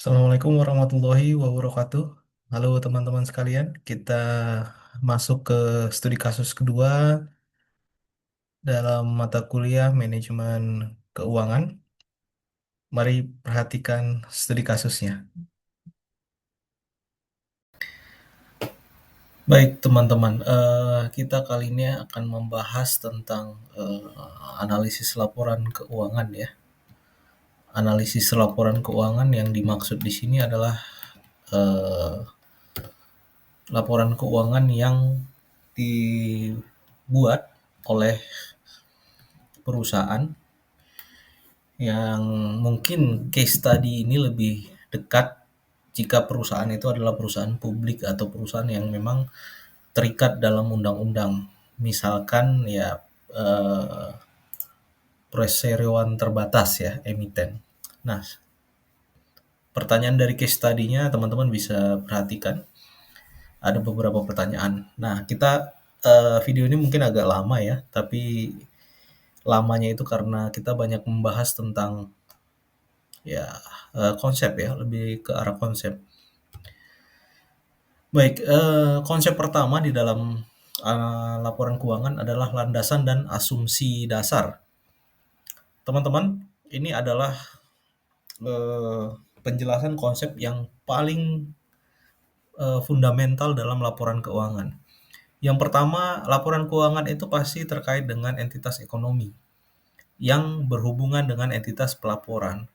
Assalamualaikum warahmatullahi wabarakatuh. Halo teman-teman sekalian, kita masuk ke studi kasus kedua dalam mata kuliah manajemen keuangan. Mari perhatikan studi kasusnya. Baik teman-teman, kita kali ini akan membahas tentang analisis laporan keuangan ya. Analisis laporan keuangan yang dimaksud di sini adalah eh, laporan keuangan yang dibuat oleh perusahaan yang mungkin case study ini lebih dekat jika perusahaan itu adalah perusahaan publik atau perusahaan yang memang terikat dalam undang-undang. Misalkan ya perseroan terbatas ya, emiten. Nah, pertanyaan dari case study-nya teman-teman bisa perhatikan. Ada beberapa pertanyaan. Nah, kita video ini mungkin agak lama ya, tapi lamanya itu karena kita banyak membahas tentang ya konsep ya, lebih ke arah konsep. Baik, konsep pertama di dalam laporan keuangan adalah landasan dan asumsi dasar. Teman-teman, ini adalah eh, penjelasan konsep yang paling fundamental dalam laporan keuangan. Yang pertama, laporan keuangan itu pasti terkait dengan entitas ekonomi yang berhubungan dengan entitas pelaporan.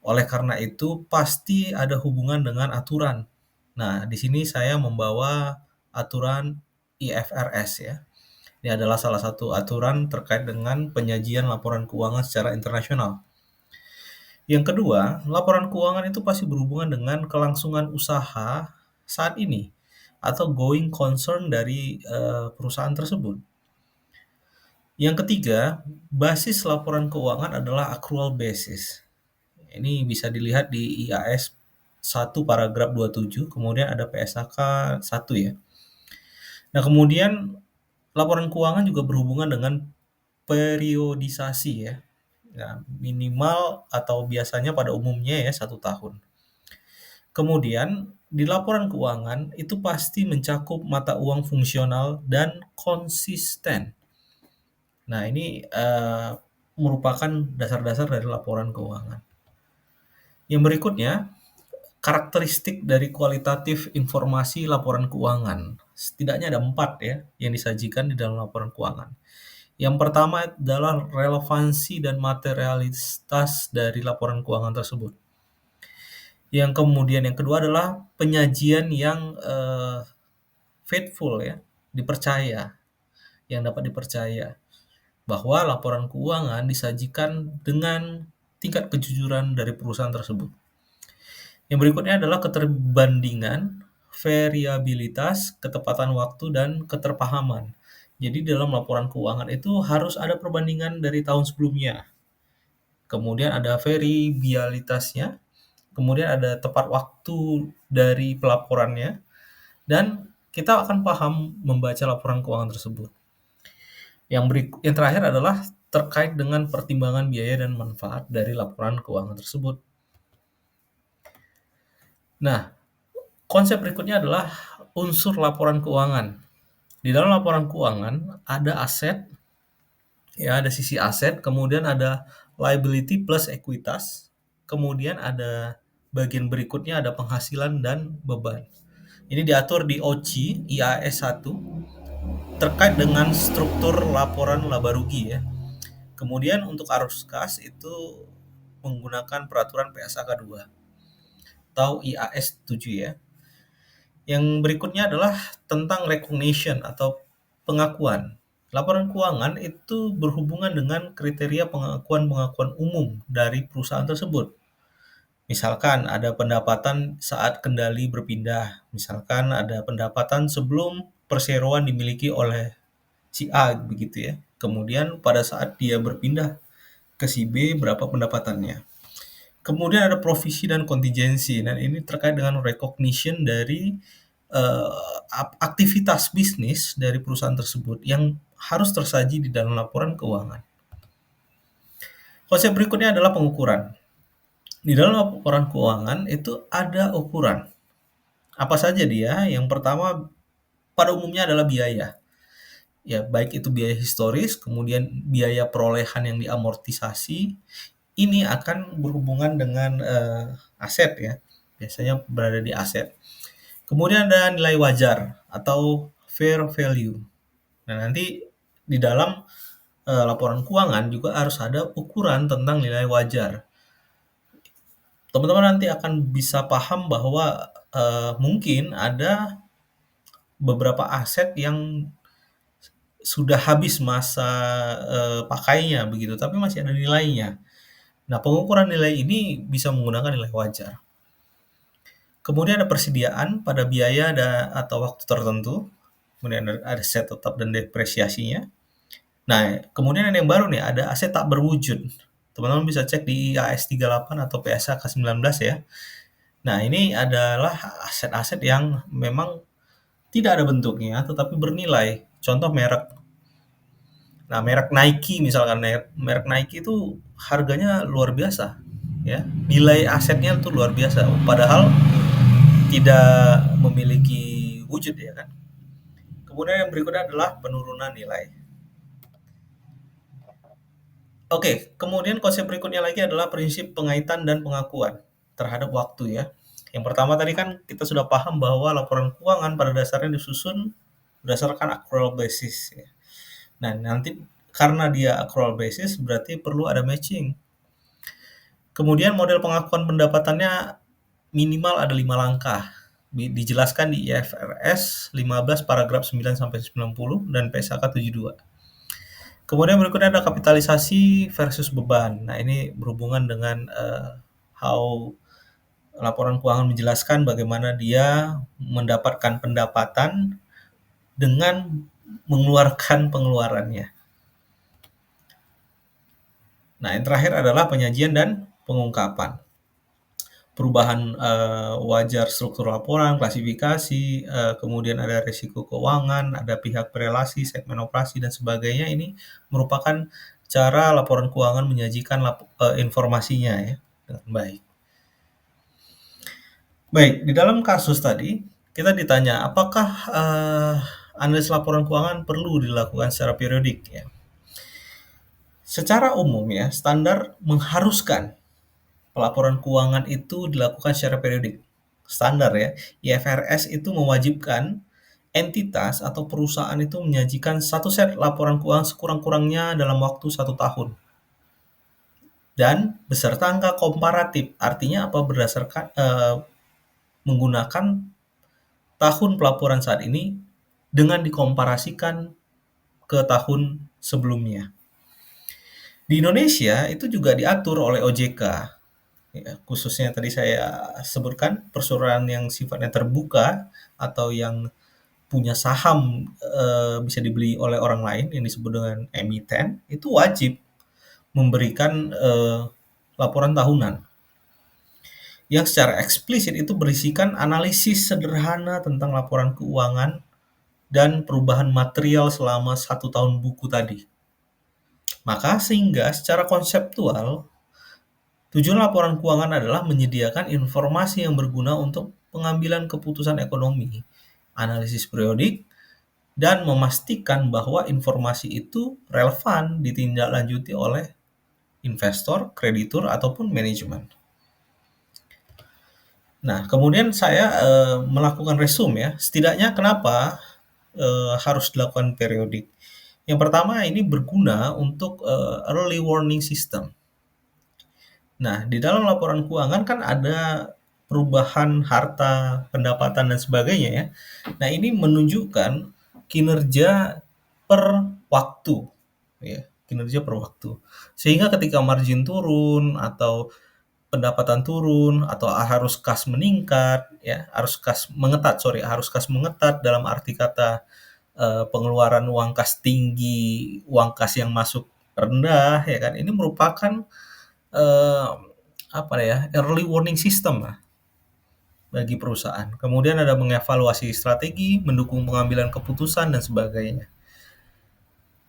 Oleh karena itu, pasti ada hubungan dengan aturan. Nah, di sini saya membawa aturan IFRS ya. Ini adalah salah satu aturan terkait dengan penyajian laporan keuangan secara internasional. Yang kedua, laporan keuangan itu pasti berhubungan dengan kelangsungan usaha saat ini atau going concern dari perusahaan tersebut. Yang ketiga, basis laporan keuangan adalah accrual basis. Ini bisa dilihat di IAS 1 paragraf 27, kemudian ada PSAK 1 ya. Nah, kemudian laporan keuangan juga berhubungan dengan periodisasi ya. Nah, minimal atau biasanya pada umumnya ya 1 tahun. Kemudian di laporan keuangan itu pasti mencakup mata uang fungsional dan konsisten. Nah, ini merupakan dasar-dasar dari laporan keuangan. Yang berikutnya, karakteristik dari kualitatif informasi laporan keuangan. Setidaknya ada 4 ya yang disajikan di dalam laporan keuangan. Yang pertama adalah relevansi dan materialitas dari laporan keuangan tersebut. Yang kemudian yang kedua adalah penyajian yang faithful ya, dipercaya, yang dapat dipercaya. Bahwa laporan keuangan disajikan dengan tingkat kejujuran dari perusahaan tersebut. Yang berikutnya adalah keterbandingan, variabilitas, ketepatan waktu, dan keterpahaman. Jadi dalam laporan keuangan itu harus ada perbandingan dari tahun sebelumnya. Kemudian ada variabilitasnya, kemudian ada tepat waktu dari pelaporannya, dan kita akan paham membaca laporan keuangan tersebut. Yang terakhir adalah terkait dengan pertimbangan biaya dan manfaat dari laporan keuangan tersebut. Nah, konsep berikutnya adalah unsur laporan keuangan. Di dalam laporan keuangan ada aset, ya ada sisi aset, kemudian ada liability plus ekuitas, kemudian ada bagian berikutnya ada penghasilan dan beban. Ini diatur di OC IAS 1 terkait dengan struktur laporan laba rugi ya. Kemudian untuk arus kas itu menggunakan peraturan PSAK 2 atau IAS 7 ya. Yang berikutnya adalah tentang recognition atau pengakuan. Laporan keuangan itu berhubungan dengan kriteria pengakuan-pengakuan umum dari perusahaan tersebut. Misalkan ada pendapatan saat kendali berpindah, misalkan ada pendapatan sebelum perseroan dimiliki oleh si A begitu ya. Kemudian pada saat dia berpindah ke si B berapa pendapatannya. Kemudian ada provisi dan kontingensi. Dan ini terkait dengan recognition dari aktivitas bisnis dari perusahaan tersebut yang harus tersaji di dalam laporan keuangan. Konsep berikutnya adalah pengukuran. Di dalam laporan keuangan itu ada ukuran. Apa saja dia? Yang pertama pada umumnya adalah biaya. Ya, baik itu biaya historis, kemudian biaya perolehan yang diamortisasi, ini akan berhubungan dengan aset ya. Biasanya berada di aset. Kemudian ada nilai wajar atau fair value. Nah, nanti di dalam laporan keuangan juga harus ada ukuran tentang nilai wajar. Teman-teman nanti akan bisa paham bahwa mungkin ada beberapa aset yang sudah habis masa pakainya begitu, tapi masih ada nilainya. Nah, pengukuran nilai ini bisa menggunakan nilai wajar. Kemudian ada persediaan pada biaya atau waktu tertentu. Kemudian ada aset tetap dan depresiasinya. Nah, kemudian yang baru nih, ada aset tak berwujud. Teman-teman bisa cek di IAS 38 atau PSAK 19 ya. Nah, ini adalah aset-aset yang memang tidak ada bentuknya, tetapi bernilai. Contoh merek. Nah, merek Nike misalkan, merek Nike itu harganya luar biasa. Ya, nilai asetnya itu luar biasa. Padahal tidak memiliki wujud ya kan. Kemudian yang berikutnya adalah penurunan nilai. Oke, kemudian konsep berikutnya lagi adalah prinsip pengaitan dan pengakuan terhadap waktu ya. Yang pertama tadi kan kita sudah paham bahwa laporan keuangan pada dasarnya disusun berdasarkan accrual basis ya. Nah, nanti karena dia accrual basis berarti perlu ada matching. Kemudian model pengakuan pendapatannya minimal ada 5 langkah. Dijelaskan di IFRS 15 paragraf 9 sampai 90 dan PSAK 72. Kemudian berikutnya ada kapitalisasi versus beban. Nah, ini berhubungan dengan how laporan keuangan menjelaskan bagaimana dia mendapatkan pendapatan dengan mengeluarkan pengeluarannya. Nah, yang terakhir adalah penyajian dan pengungkapan. Perubahan wajar struktur laporan, klasifikasi, kemudian ada risiko keuangan, ada pihak berelasi, segmen operasi, dan sebagainya. Ini merupakan cara laporan keuangan menyajikan informasinya ya dengan baik. Baik, di dalam kasus tadi kita ditanya apakah analisis laporan keuangan perlu dilakukan secara periodik ya. Secara umum ya, standar mengharuskan pelaporan keuangan itu dilakukan secara periodik. Standar ya, IFRS itu mewajibkan entitas atau perusahaan itu menyajikan satu set laporan keuangan sekurang-kurangnya dalam waktu 1 tahun. Dan beserta angka komparatif, artinya apa berdasarkan menggunakan tahun pelaporan saat ini dengan dikomparasikan ke tahun sebelumnya. Di Indonesia itu juga diatur oleh OJK. Ya, khususnya tadi saya sebutkan perusahaan yang sifatnya terbuka atau yang punya saham bisa dibeli oleh orang lain yang disebut dengan emiten, itu wajib memberikan laporan tahunan yang secara eksplisit itu berisikan analisis sederhana tentang laporan keuangan dan perubahan material selama 1 tahun buku tadi. Maka sehingga secara konseptual tujuan laporan keuangan adalah menyediakan informasi yang berguna untuk pengambilan keputusan ekonomi, analisis periodik, dan memastikan bahwa informasi itu relevan ditindaklanjuti oleh investor, kreditur, ataupun manajemen. Nah, kemudian saya melakukan resume ya, setidaknya kenapa harus dilakukan periodik. Yang pertama ini berguna untuk early warning system. Nah, di dalam laporan keuangan kan ada perubahan harta, pendapatan, dan sebagainya ya. Nah, ini menunjukkan kinerja per waktu, ya, kinerja per waktu. Sehingga ketika margin turun atau pendapatan turun atau arus kas meningkat, ya, arus kas mengetat dalam arti kata pengeluaran uang kas tinggi, uang kas yang masuk rendah, ya kan? Ini merupakan early warning system lah bagi perusahaan. Kemudian ada mengevaluasi strategi, mendukung pengambilan keputusan dan sebagainya.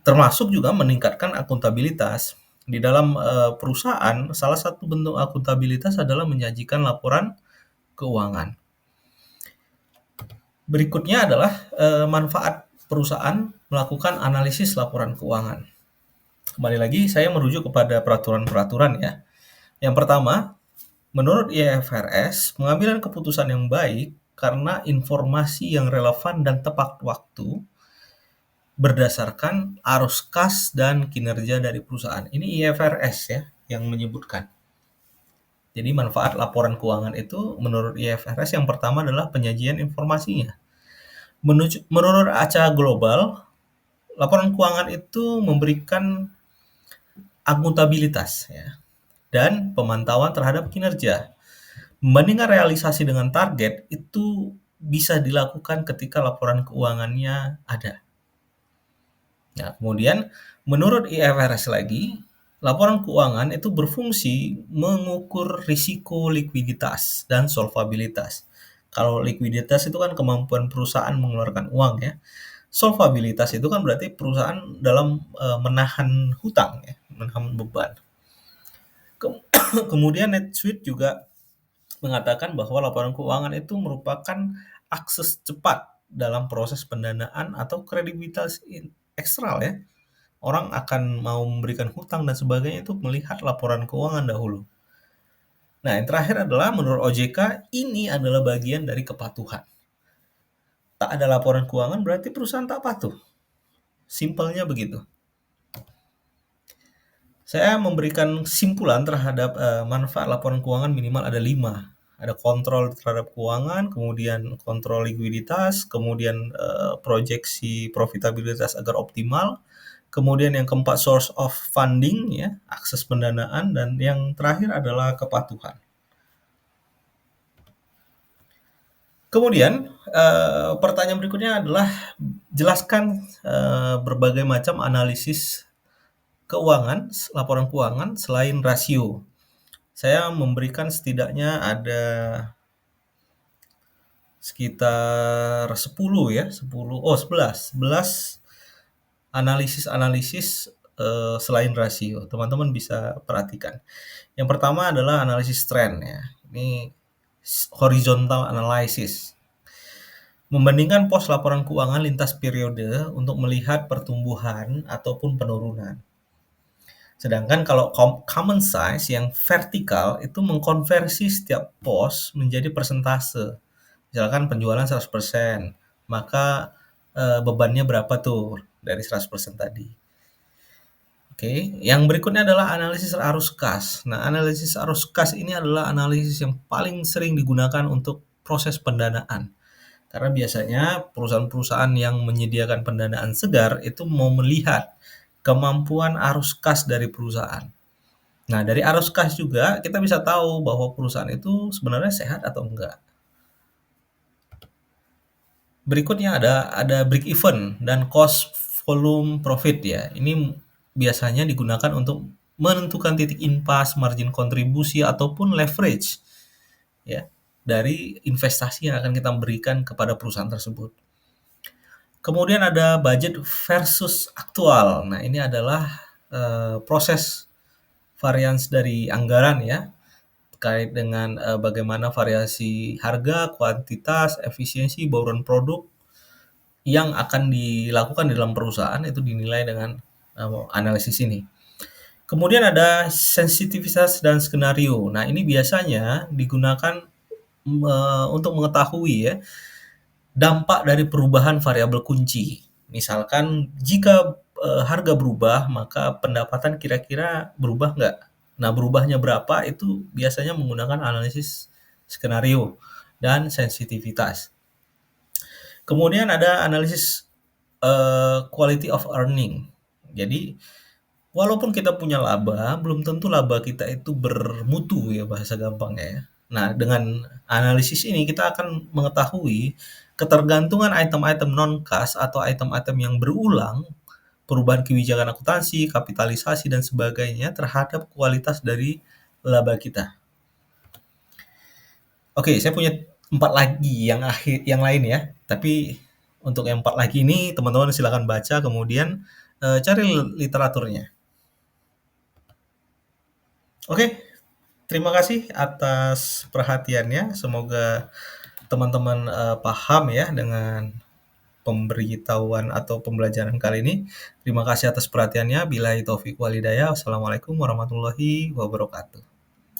Termasuk juga meningkatkan akuntabilitas. Di dalam, perusahaan, salah satu bentuk akuntabilitas adalah menyajikan laporan keuangan. Berikutnya adalah, manfaat perusahaan melakukan analisis laporan keuangan. Kembali lagi saya merujuk kepada peraturan-peraturan ya. Yang pertama, menurut IFRS, pengambilan keputusan yang baik karena informasi yang relevan dan tepat waktu berdasarkan arus kas dan kinerja dari perusahaan. Ini IFRS ya yang menyebutkan. Jadi manfaat laporan keuangan itu menurut IFRS yang pertama adalah penyajian informasinya. Menurut ACA Global, laporan keuangan itu memberikan akuntabilitas ya, dan pemantauan terhadap kinerja. Membandingkan realisasi dengan target itu bisa dilakukan ketika laporan keuangannya ada. Nah, kemudian menurut IFRS lagi, laporan keuangan itu berfungsi mengukur risiko likuiditas dan solvabilitas. Kalau likuiditas itu kan kemampuan perusahaan mengeluarkan uang ya. Solvabilitas itu kan berarti perusahaan dalam menahan hutang ya, menahan beban. Kemudian NetSuite juga mengatakan bahwa laporan keuangan itu merupakan akses cepat dalam proses pendanaan atau kredibilitas eksternal ya. Orang akan mau memberikan hutang dan sebagainya itu melihat laporan keuangan dahulu. Nah, yang terakhir adalah menurut OJK ini adalah bagian dari kepatuhan. Tak ada laporan keuangan berarti perusahaan tak patuh. Simpelnya begitu. Saya memberikan kesimpulan terhadap manfaat laporan keuangan minimal ada 5. Ada kontrol terhadap keuangan, kemudian kontrol likuiditas, kemudian proyeksi profitabilitas agar optimal, kemudian yang keempat source of funding ya, akses pendanaan, dan yang terakhir adalah kepatuhan. Kemudian pertanyaan berikutnya adalah jelaskan berbagai macam analisis keuangan, laporan keuangan selain rasio. Saya memberikan setidaknya ada sekitar 10 ya, 11 analisis-analisis selain rasio. Teman-teman bisa perhatikan. Yang pertama adalah analisis tren ya. Ini horizontal analysis. Membandingkan pos laporan keuangan lintas periode untuk melihat pertumbuhan ataupun penurunan. Sedangkan kalau common size yang vertikal itu mengkonversi setiap pos menjadi persentase. Misalkan penjualan 100%, maka bebannya berapa tuh dari 100% tadi. Oke, yang berikutnya adalah analisis arus kas. Nah, analisis arus kas ini adalah analisis yang paling sering digunakan untuk proses pendanaan. Karena biasanya perusahaan-perusahaan yang menyediakan pendanaan segar itu mau melihat kemampuan arus kas dari perusahaan. Nah, dari arus kas juga kita bisa tahu bahwa perusahaan itu sebenarnya sehat atau enggak. Berikutnya ada break even dan cost volume profit ya. Ini biasanya digunakan untuk menentukan titik impas, margin kontribusi ataupun leverage ya dari investasi yang akan kita berikan kepada perusahaan tersebut. Kemudian ada budget versus aktual. Nah, ini adalah proses varians dari anggaran ya, terkait dengan bagaimana variasi harga, kuantitas, efisiensi, bauran produk yang akan dilakukan di dalam perusahaan itu dinilai dengan analisis ini. Kemudian ada sensitivitas dan skenario. Nah, ini biasanya digunakan untuk mengetahui ya dampak dari perubahan variabel kunci. Misalkan jika harga berubah, maka pendapatan kira-kira berubah nggak? Nah, berubahnya berapa itu biasanya menggunakan analisis skenario dan sensitivitas. Kemudian ada analisis quality of earning. Jadi, walaupun kita punya laba, belum tentu laba kita itu bermutu ya bahasa gampangnya ya. Nah, dengan analisis ini kita akan mengetahui ketergantungan item-item non-kas atau item-item yang berulang, perubahan kebijakan akuntansi, kapitalisasi, dan sebagainya terhadap kualitas dari laba kita. Oke, saya punya 4 lagi yang lain ya. Tapi untuk yang 4 lagi ini teman-teman silakan baca kemudian cari literaturnya. Oke, terima kasih atas perhatiannya. Semoga teman-teman, paham ya dengan pemberitahuan atau pembelajaran kali ini. Terima kasih atas perhatiannya. Billahi taufik wal hidayah. Wassalamualaikum warahmatullahi wabarakatuh.